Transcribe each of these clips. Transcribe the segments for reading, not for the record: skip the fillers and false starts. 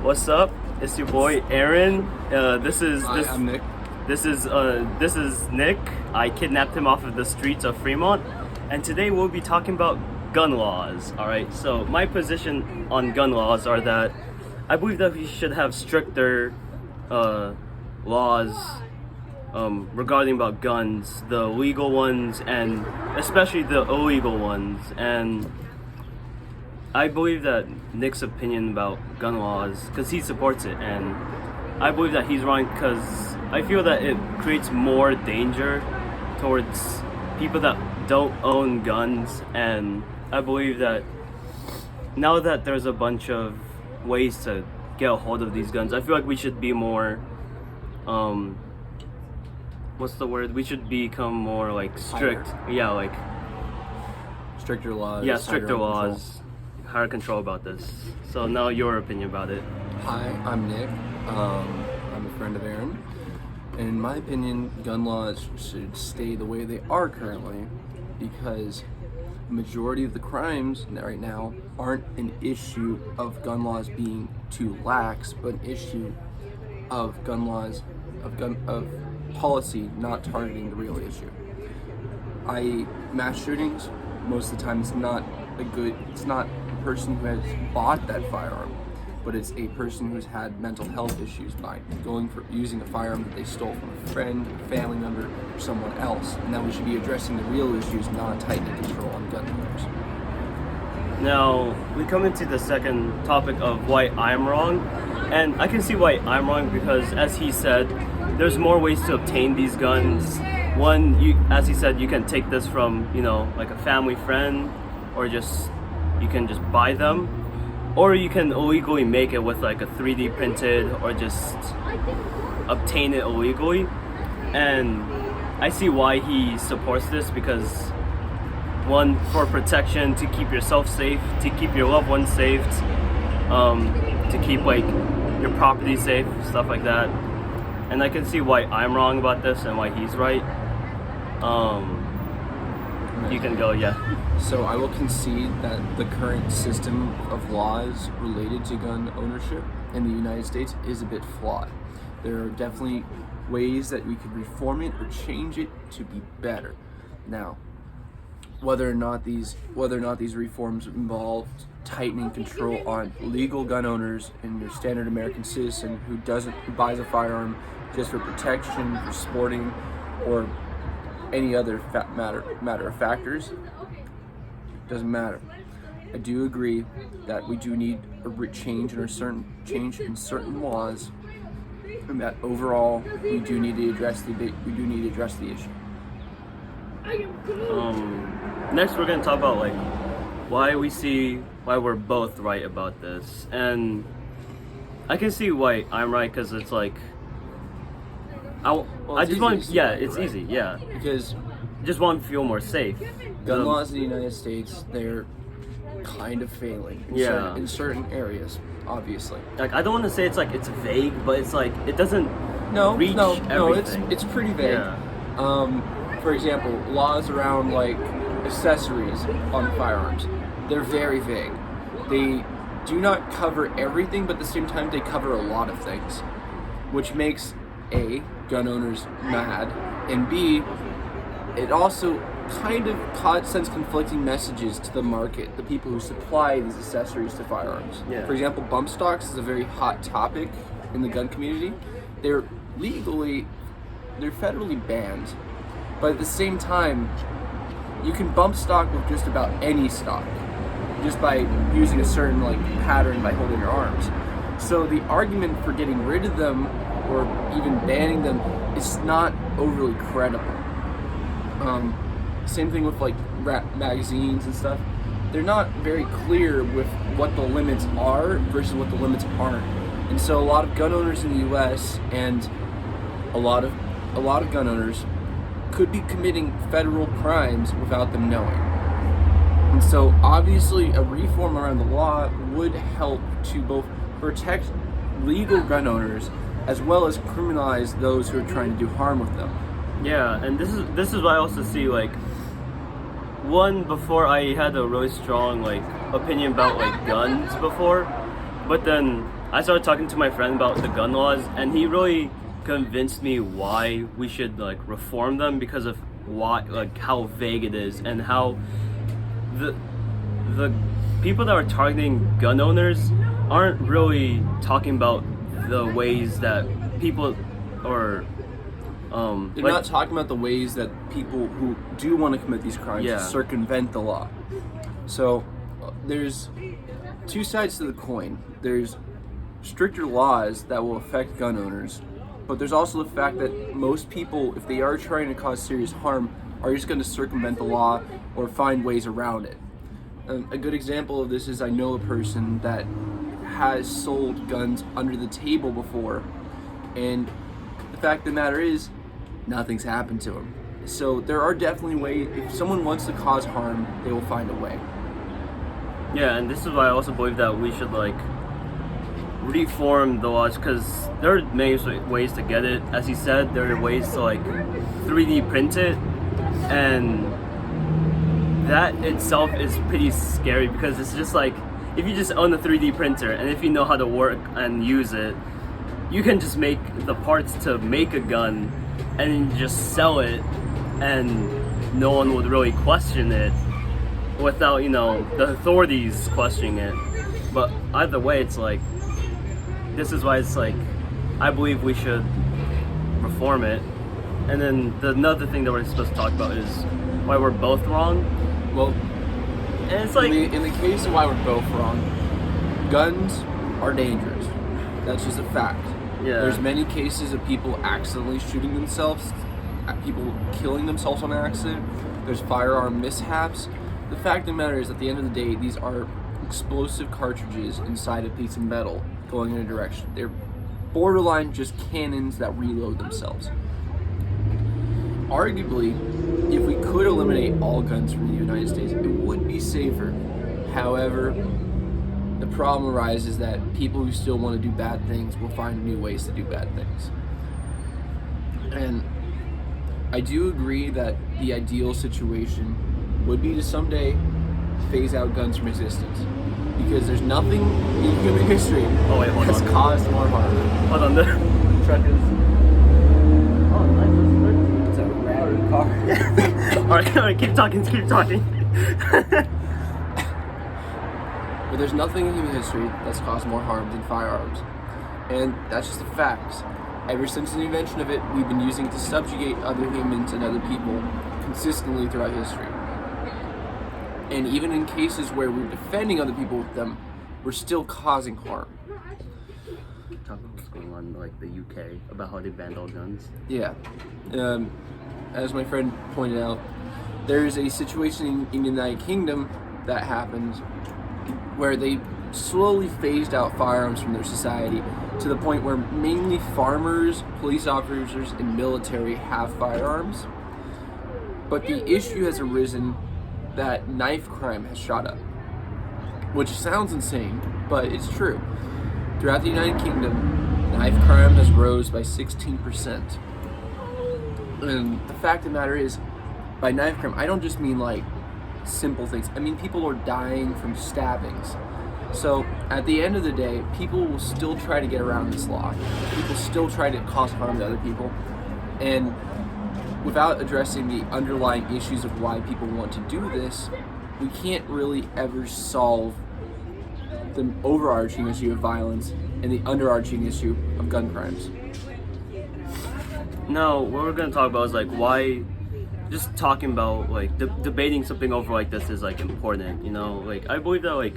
What's up? It's your boy Aaron. I'm Nick. This is Nick. I kidnapped him off of the streets of Fremont, and today we'll be talking about gun laws. All right. So my position on gun laws are that I believe that we should have stricter laws regarding about guns, the legal ones and especially the illegal ones. And I believe that Nick's opinion about gun laws, because he supports it, and I believe that he's wrong because I feel that it creates more danger towards people that don't own guns. And I believe that now that there's a bunch of ways to get a hold of these guns, I feel like we should be more what's the word? We should become more like strict. Higher. Yeah, like Stricter laws. yeah, stricter higher laws, higher control about this. So now your opinion about it. control. Hi, I'm Nick. I'm a friend of Aaron. And in my opinion, gun laws should stay the way they are currently because the majority of the crimes right now aren't an issue of gun laws being too lax, but an issue of gun laws, of policy not targeting the real issue. Mass shootings, most of the time it's not a person who has bought that firearm, but it's a person who's had mental health issues by using a firearm that they stole from a friend, a family member, or someone else. And that we should be addressing the real issues, not tightening control on gun owners. Now we come into the second topic of why I'm wrong, and I can see why I'm wrong because, as he said, there's more ways to obtain these guns. One, as he said, you can take this from like a family friend, or you can just buy them, or you can illegally make it with like a 3D printed, or just obtain it illegally. And I see why he supports this because, one, for protection, to keep yourself safe, to keep your loved ones safe, to keep like your property safe, stuff like that. And I can see why I'm wrong about this and why he's right. You can go, yeah. So I will concede that the current system of laws related to gun ownership in the United States is a bit flawed. There are definitely ways that we could reform it or change it to be better. Now, whether or not these reforms involve tightening control on legal gun owners and your standard American citizen who buys a firearm just for protection, for sporting, or any other matter of factors, doesn't matter. I do agree that we do need a change in certain laws, and that overall we do need to address the issue. Next, we're gonna talk about like why we're both right about this, and I can see why I'm right because it's like it's easy, yeah. Because Just want to feel more safe. gun laws in the United States, they're kind of failing in certain areas, obviously. Like, I don't want to say it's vague, but it's like it doesn't reach everything. It's pretty vague. Yeah. For example, laws around like accessories on firearms, they're very vague. They do not cover everything, but at the same time they cover a lot of things, which makes A, gun owners mad, and B, it also kind of sends conflicting messages to the market, the people who supply these accessories to firearms. Yeah. For example, bump stocks is a very hot topic in the gun community. They're federally banned, but at the same time, you can bump stock with just about any stock, just by using a certain pattern by holding your arms. So the argument for getting rid of them or even banning them is not overly credible. Same thing with magazines and stuff. They're not very clear with what the limits are versus what the limits aren't. And so a lot of gun owners in the US and a lot of gun owners could be committing federal crimes without them knowing. And so obviously a reform around the law would help to both protect legal gun owners as well as criminalize those who are trying to do harm with them. Yeah, and this is what I also see, one, before I had a really strong opinion about guns before, but then I started talking to my friend about the gun laws, and he really convinced me why we should like reform them because of why, like how vague it is, and how the people that are targeting gun owners aren't really talking about the ways that people or They're not talking about the ways that people who do want to commit these crimes circumvent the law. So there's two sides to the coin. There's stricter laws that will affect gun owners, but there's also the fact that most people, if they are trying to cause serious harm, are just going to circumvent the law or find ways around it. A good example of this is I know a person that has sold guns under the table before, and the fact of the matter is, nothing's happened to him. So there are definitely ways, if someone wants to cause harm, they will find a way. Yeah, and this is why I also believe that we should like reform the laws, because there are many ways to get it. As he said, there are ways to like 3D print it, and that itself is pretty scary because it's just like if you just own a 3D printer and if you know how to work and use it, you can just make the parts to make a gun and then just sell it, and no one would really question it without, you know, the authorities questioning it. But either way, it's like, this is why it's like, I believe we should reform it. And then another thing that we're supposed to talk about is why we're both wrong. Well, and it's like, in the case of why we're both wrong, guns are dangerous. That's just a fact. yeah, There's many cases of people accidentally shooting themselves, people killing themselves on accident. There's firearm mishaps. The fact of the matter is, at the end of the day, these are explosive cartridges inside a piece of metal going in a direction. They're borderline just cannons that reload themselves. Arguably, if we could eliminate all guns from the United States, it would be safer. However, the problem arises that people who still want to do bad things will find new ways to do bad things. And I do agree that the ideal situation would be to someday phase out guns from existence, because there's nothing in human history that's caused more harm. Hold on, the truck is. Oh, nice. It's a rowdy car. Alright, keep talking. But there's nothing in human history that's caused more harm than firearms. And that's just a fact. Ever since the invention of it, we've been using it to subjugate other humans and other people consistently throughout history. And even in cases where we're defending other people with them, we're still causing harm. Talking about what's going on in like the UK about how they banned all guns. Yeah. As my friend pointed out, there's a situation in the United Kingdom that happened where they slowly phased out firearms from their society to the point where mainly farmers, police officers, and military have firearms. But the issue has arisen that knife crime has shot up, which sounds insane, but it's true. Throughout the United Kingdom, knife crime has rose by 16%. And the fact of the matter is, by knife crime, I don't just mean like simple things. I mean, people are dying from stabbings. So at the end of the day, people will still try to get around this law. People still try to cause harm to other people. And without addressing the underlying issues of why people want to do this, we can't really ever solve the overarching issue of violence and the underarching issue of gun crimes. No, what we're gonna talk about is like why just talking about like debating something over like this is like important, you know? Like I believe that like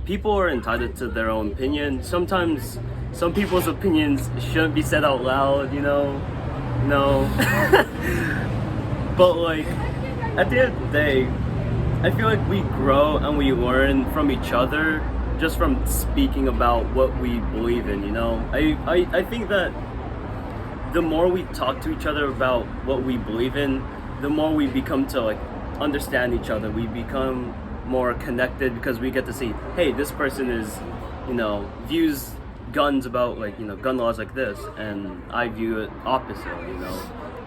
people are entitled to their own opinion. Sometimes some people's opinions shouldn't be said out loud, you know? No. But like at the end of the day, I feel like we grow and we learn from each other just from speaking about what we believe in, you know? I think that the more we talk to each other about what we believe in, the more we become to like understand each other. We become more connected because we get to see, hey, this person is, you know, views guns about like, you know, gun laws like this, and I view it opposite, you know.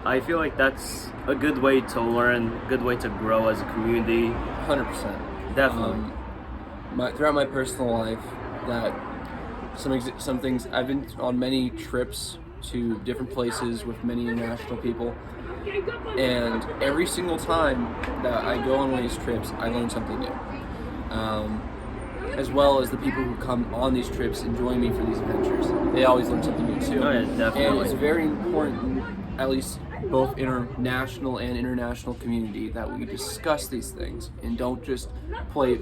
I feel like that's a good way to learn, good way to grow as a community. 100%. Definitely. Throughout my personal life, that some things. I've been on many trips to different places with many international people, and every single time that I go on one of these trips, I learn something new. As well as the people who come on these trips and join me for these adventures, they always learn something new too. Oh, yeah, definitely. And it's very important, at least both international and international community, that we discuss these things and don't just play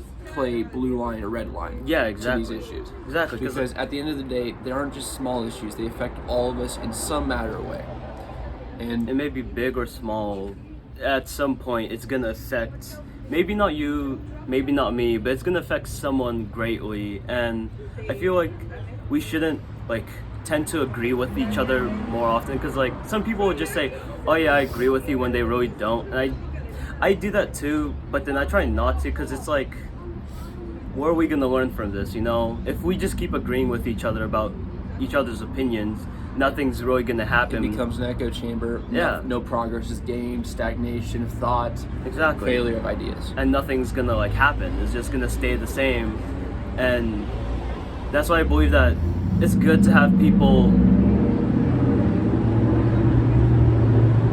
blue line or red line. Yeah, exactly. To these issues. Exactly. Because at the end of the day, they aren't just small issues; they affect all of us in some matter of way. And it may be big or small. At some point, it's gonna affect. Maybe not you, maybe not me, but it's gonna affect someone greatly. And I feel like we shouldn't tend to agree with each other more often, because some people would just say, "Oh yeah, I agree with you," when they really don't. And I do that too, but then I try not to, because it's what are we gonna learn from this? If we just keep agreeing with each other about each other's opinions, nothing's really gonna happen. it becomes an echo chamber. Yeah. No progress is gained. Stagnation of thought. Exactly. Failure of ideas. And nothing's gonna happen. It's just gonna stay the same. And that's why I believe that it's good to have people.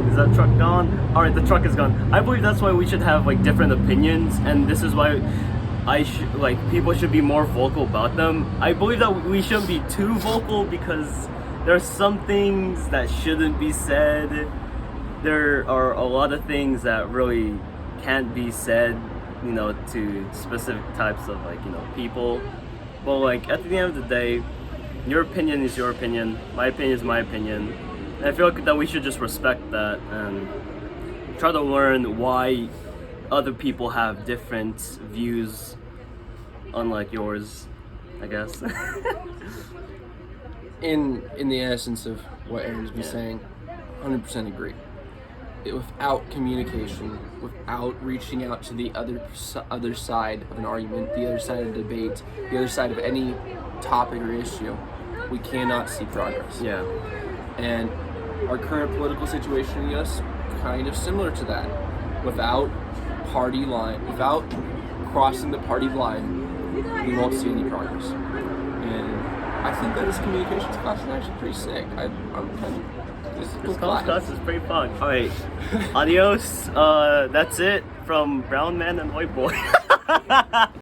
Is that truck gone? Alright, the truck is gone. I believe that's why we should have different opinions, and this is why people should be more vocal about them. I believe that we shouldn't be too vocal, because there are some things that shouldn't be said. There are a lot of things that really can't be said, to specific types of people. But at the end of the day, your opinion is your opinion, my opinion is my opinion. And I feel that we should just respect that and try to learn why other people have different views, unlike yours, I guess. In the essence of what Aaron's been saying, 100% agree. Without communication, without reaching out to the other side of an argument, the other side of a debate, the other side of any topic or issue, we cannot see progress. Yeah. And our current political situation in the US kind of similar to that. Without party line, without crossing the party line, we won't see any progress. And I think that this communications class is actually pretty sick. I'm kind of. This class is pretty fun. Alright, adios. That's it from Brown Man and White Boy.